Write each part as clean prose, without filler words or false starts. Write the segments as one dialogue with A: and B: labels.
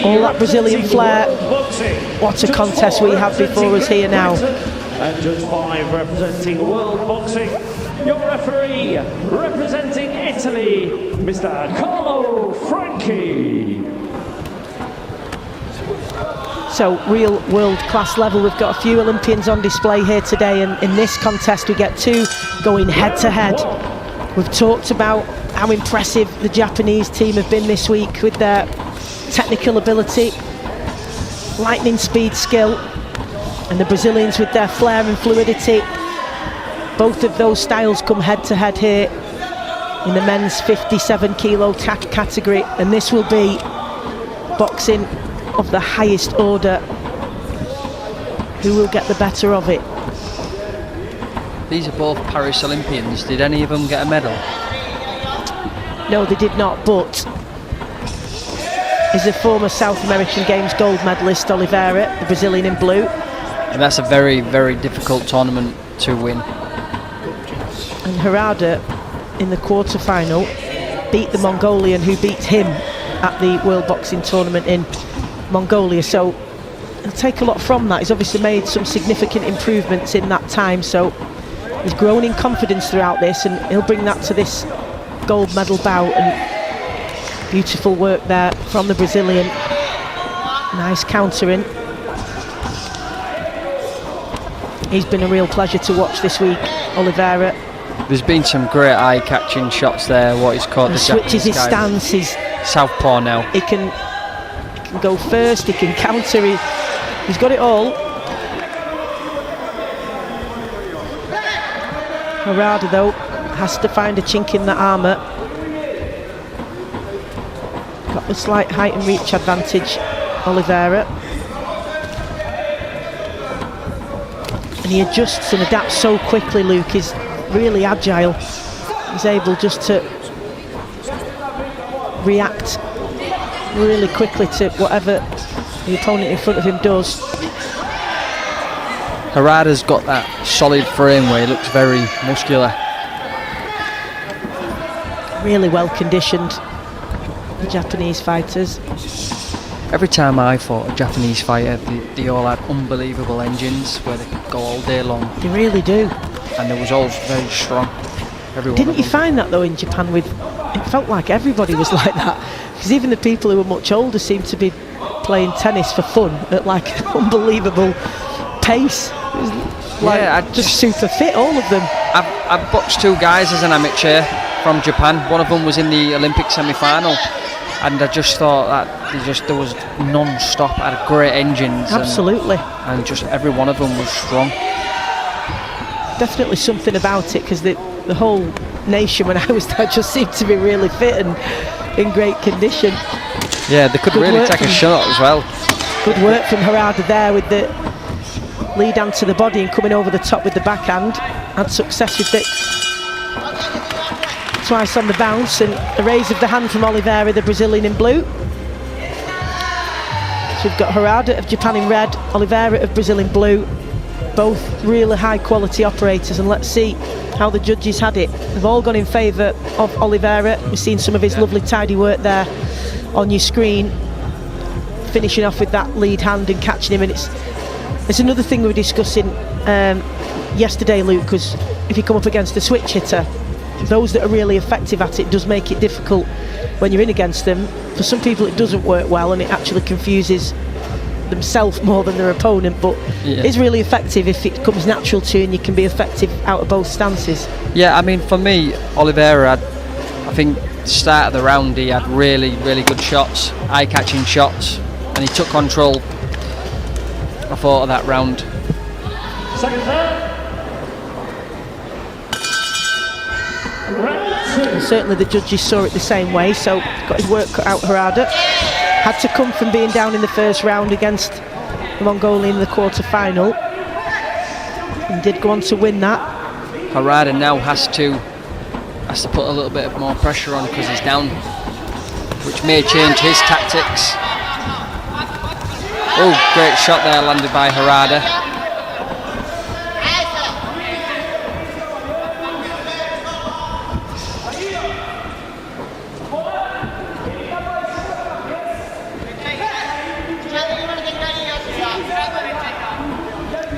A: All that Brazilian flair. What a contest we have before us here now.
B: And Judge 5 representing World Boxing, your referee representing Italy, Mr. Carlo Franchi.
A: So real world-class level. We've got a few Olympians on display here today, and in this contest we get two going head-to-head. We've talked about how impressive the Japanese team have been this week with their technical ability, lightning speed, skill, and the Brazilians with their flair and fluidity. Both of those styles come head-to-head here in the men's 57 kilo category, and this will be boxing of the highest order. Who will get the better of it?
C: These are both Paris Olympians. Did any of them get a medal?
A: No, they did not, but is a former South American Games gold medalist, Oliveira, the Brazilian in blue.
C: And that's a very, very difficult tournament to win.
A: And Harada, in the quarter-final, beat the Mongolian who beat him at the World Boxing Tournament in Mongolia, so he'll take a lot from that. He's obviously made some significant improvements in that time, so he's grown in confidence throughout this, and he'll bring that to this gold medal bout. And beautiful work there from the Brazilian. Nice countering. He's been a real pleasure to watch this week, Oliveira.
C: There's been some great eye-catching shots there. What he's called the
A: switches his stance. He's
C: southpaw now.
A: He can go first, he can counter, he's got it all. Harada though has to find a chink in the armour. Got the slight height and reach advantage, Oliveira. And he adjusts and adapts so quickly, Luke. He's really agile. He's able just to react really quickly to whatever the opponent in front of him does.
C: Harada's got that solid frame where he looks very muscular.
A: Really well conditioned, the Japanese fighters.
C: Every time I fought a Japanese fighter, they all had unbelievable engines where they could go all day long.
A: They really do.
C: And they was all very strong.
A: Didn't you find that though in Japan? It felt like everybody was like that. Because even the people who were much older seemed to be playing tennis for fun at like an unbelievable pace. It was like just super fit, all of them.
C: I've boxed two guys as an amateur from Japan. One of them was in the Olympic semi-final, and I just thought that there was non-stop, had great engines.
A: Absolutely.
C: And just every one of them was strong.
A: Definitely something about it, because the whole nation when I was there just seemed to be really fit and in great condition.
C: Yeah, they could really take a shot as well.
A: Good work from Harada there with the lead hand to the body and coming over the top with the backhand. Had success with it twice on the bounce, and a raise of the hand from Oliveira, the Brazilian in blue. So we've got Harada of Japan in red, Oliveira of Brazil in blue. Both really high quality operators, and let's see how the judges had it. They've all gone in favour of Oliveira. We've seen some of his lovely tidy work there on your screen, finishing off with that lead hand and catching him. And it's another thing we were discussing yesterday, Luke, because if you come up against a switch hitter, those that are really effective at it does make it difficult when you're in against them. For some people it doesn't work well, and it actually confuses themselves more than their opponent, but it's really effective if it comes natural to you and you can be effective out of both stances.
C: Yeah, I mean, for me, Oliveira, I think the start of the round he had really, really good shots, eye-catching shots, and he took control, I thought, of that round.
B: Second third.
A: Certainly the judges saw it the same way, so got his work cut out. Harada had to come from being down in the first round against the Mongolian in the quarter-final, and did go on to win that.
C: Harada now has to put a little bit of more pressure on because he's down, which may change his tactics. Oh, great shot there landed by Harada.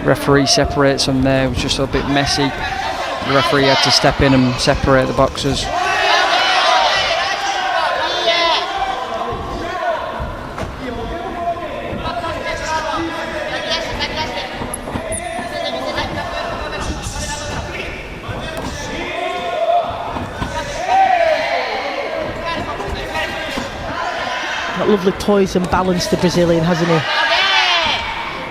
C: Referee separates them there. It was just a bit messy. The referee had to step in and separate the boxers.
A: That lovely poise and balance, the Brazilian, hasn't he?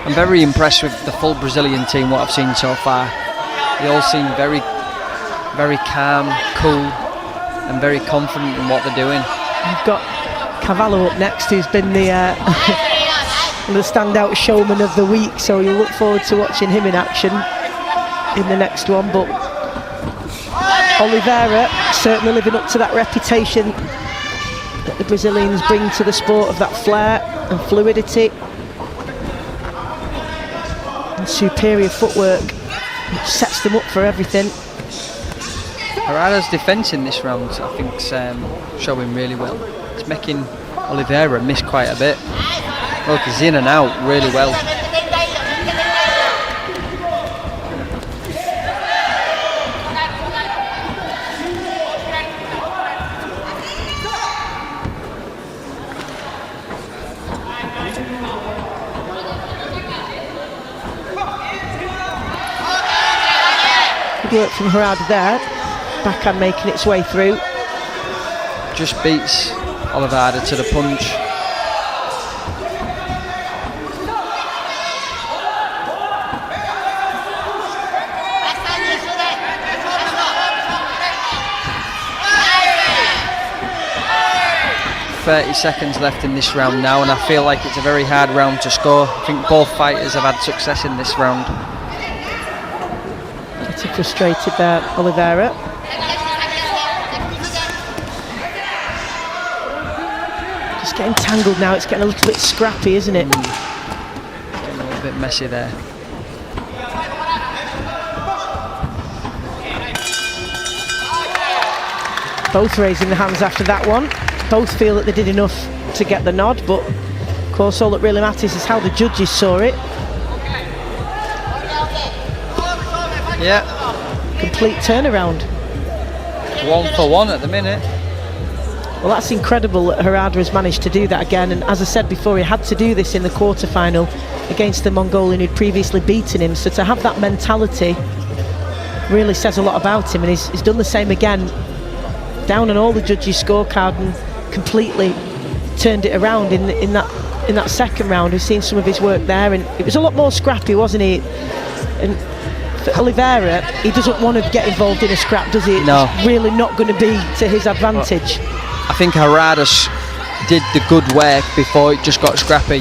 C: I'm very impressed with the full Brazilian team, what I've seen so far. They all seem very, very calm, cool, and very confident in what they're doing.
A: You've got Cavallo up next, who's been the the standout showman of the week, so you look forward to watching him in action in the next one. But Oliveira certainly living up to that reputation that the Brazilians bring to the sport, of that flair and fluidity and superior footwork, which sets them up for everything.
C: Harada's defence in this round, I think, is showing really well. It's making Oliveira miss quite a bit. Look, he's in and out really well.
A: Good work from Harada there. Backhand making its way through.
C: Just beats Oliveira to the punch. .30 seconds left in this round now, and I feel like it's a very hard round to score. I think both fighters have had success in this round.
A: Getting frustrated there, Oliveira. Just getting tangled now, it's getting a little bit scrappy, isn't it?
C: Getting a little bit messy there.
A: Both raising the hands after that one. Both feel that they did enough to get the nod, but of course all that really matters is how the judges saw it.
C: Yeah.
A: Complete turnaround.
C: 1 for 1 at the minute.
A: Well, that's incredible that Harada has managed to do that again, and as I said before, he had to do this in the quarter-final against the Mongolian who'd previously beaten him, so to have that mentality really says a lot about him, and he's done the same again, down on all the judges' scorecard, and completely turned it around in that second round. We've seen some of his work there, and it was a lot more scrappy, wasn't he? And for Oliveira, he doesn't want to get involved in a scrap, does he?
C: No.
A: It's really not going to be to his advantage.
C: I think Harada did the good work before it just got scrappy.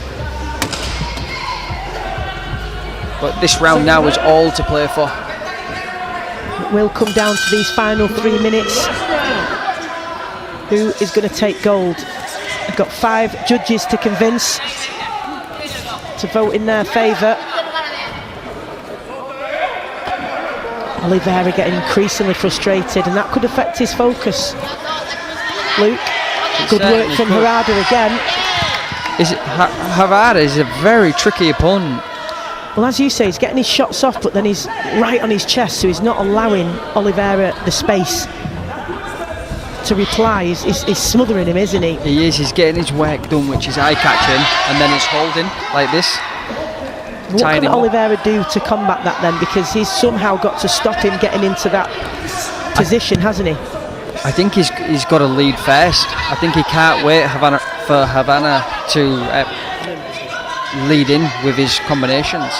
C: But this round now is all to play for.
A: It will come down to these final 3 minutes. Who is going to take gold? They've got 5 judges to convince to vote in their favour. Oliveira getting increasingly frustrated, and that could affect his focus. Luke, good work from Harada again.
C: Harada is a very tricky opponent.
A: Well, as you say, he's getting his shots off, but then he's right on his chest, so he's not allowing Oliveira the space to reply. He's smothering him, isn't he?
C: He is. He's getting his work done, which is eye-catching, and then it's holding like this.
A: What can Oliveira do to combat that then? Because he's somehow got to stop him getting into that position, hasn't he?
C: I think he's got to lead first. I think he can't wait for Havana to lead in with his combinations.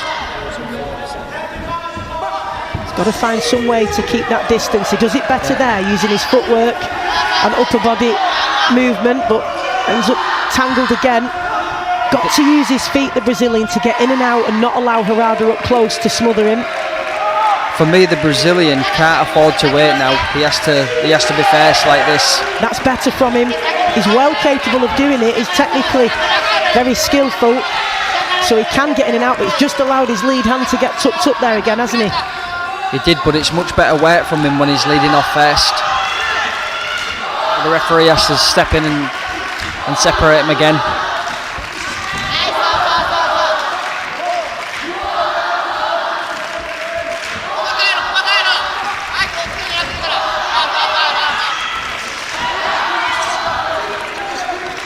A: He's got to find some way to keep that distance. He does it better there, using his footwork and upper body movement, but ends up tangled again. Got to use his feet, the Brazilian, to get in and out and not allow Harada up close to smother him.
C: For me, the Brazilian can't afford to wait now. He has to be first like this.
A: That's better from him. He's well capable of doing it. He's technically very skillful, so he can get in and out, but he's just allowed his lead hand to get tucked up there again, hasn't he?
C: He did, but it's much better work from him when he's leading off first. The referee has to step in and separate him again.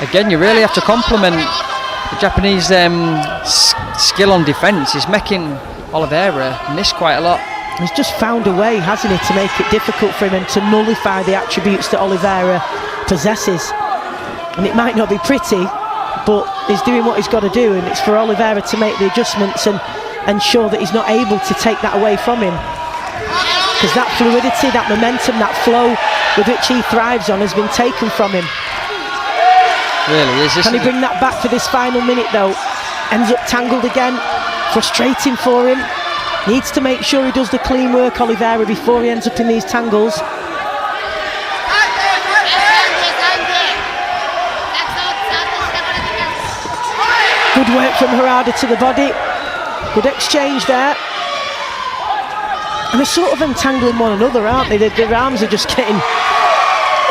C: Again, you really have to compliment the Japanese skill on defence. He's making Oliveira miss quite a lot.
A: He's just found a way, hasn't he, to make it difficult for him and to nullify the attributes that Oliveira possesses. And it might not be pretty, but he's doing what he's got to do, and it's for Oliveira to make the adjustments and ensure that he's not able to take that away from him. Because that fluidity, that momentum, that flow with which he thrives on has been taken from him.
C: Really is.
A: Can he bring that back for this final minute though? Ends up tangled again, frustrating for him. Needs to make sure he does the clean work, Oliveira, before he ends up in these tangles. Good work from Harada to the body. Good exchange there. And they're sort of entangling one another, aren't they? Their arms are just getting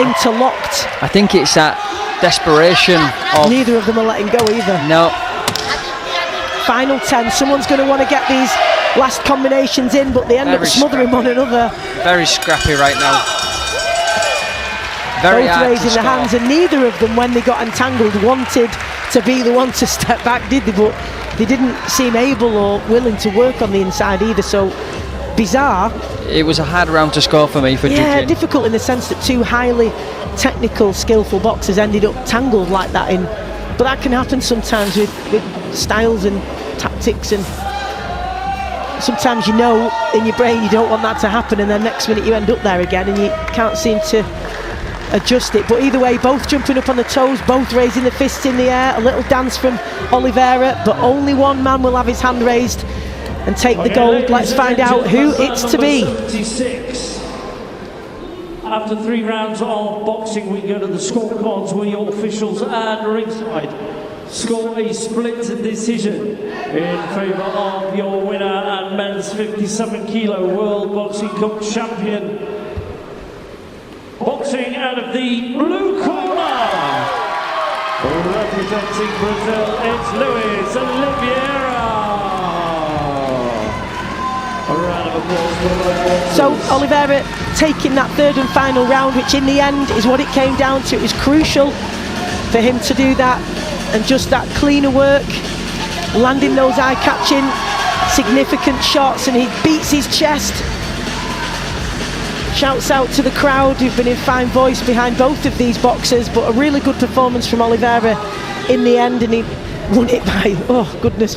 A: interlocked.
C: I think it's that desperation of...
A: Neither of them are letting go either.
C: No.
A: Final 10. Someone's going to want to get these last combinations in, but they end up smothering one another.
C: Very scrappy right now. Very
A: both raising their hands, and neither of them, when they got entangled, wanted to be the one to step back, did they? But they didn't seem able or willing to work on the inside either, so bizarre.
C: It was a hard round to score for me for judging.
A: Yeah, difficult in the sense that two highly technical, skillful boxers ended up tangled like that in. But that can happen sometimes with styles and tactics, and sometimes you know in your brain you don't want that to happen, and then next minute you end up there again and you can't seem to adjust it. But either way, both jumping up on the toes, both raising the fists in the air. A little dance from Oliveira, but only one man will have his hand raised and take the gold. Let's find out who it's to be.
B: 76. After 3 rounds of boxing, we go to the scorecards where your officials and ringside score a split decision in favour of your winner and men's 57 kilo World Boxing Cup champion. Boxing out of the blue corner, representing Brazil, it's Luiz Oliveira. A round of applause for Luiz.
A: So Oliveira taking that third and final round, which in the end is what it came down to. It was crucial for him to do that, and just that cleaner work, landing those eye-catching, significant shots, and he beats his chest. Shouts out to the crowd who've been in fine voice behind both of these boxers, but a really good performance from Oliveira in the end, and he won it by, oh goodness me.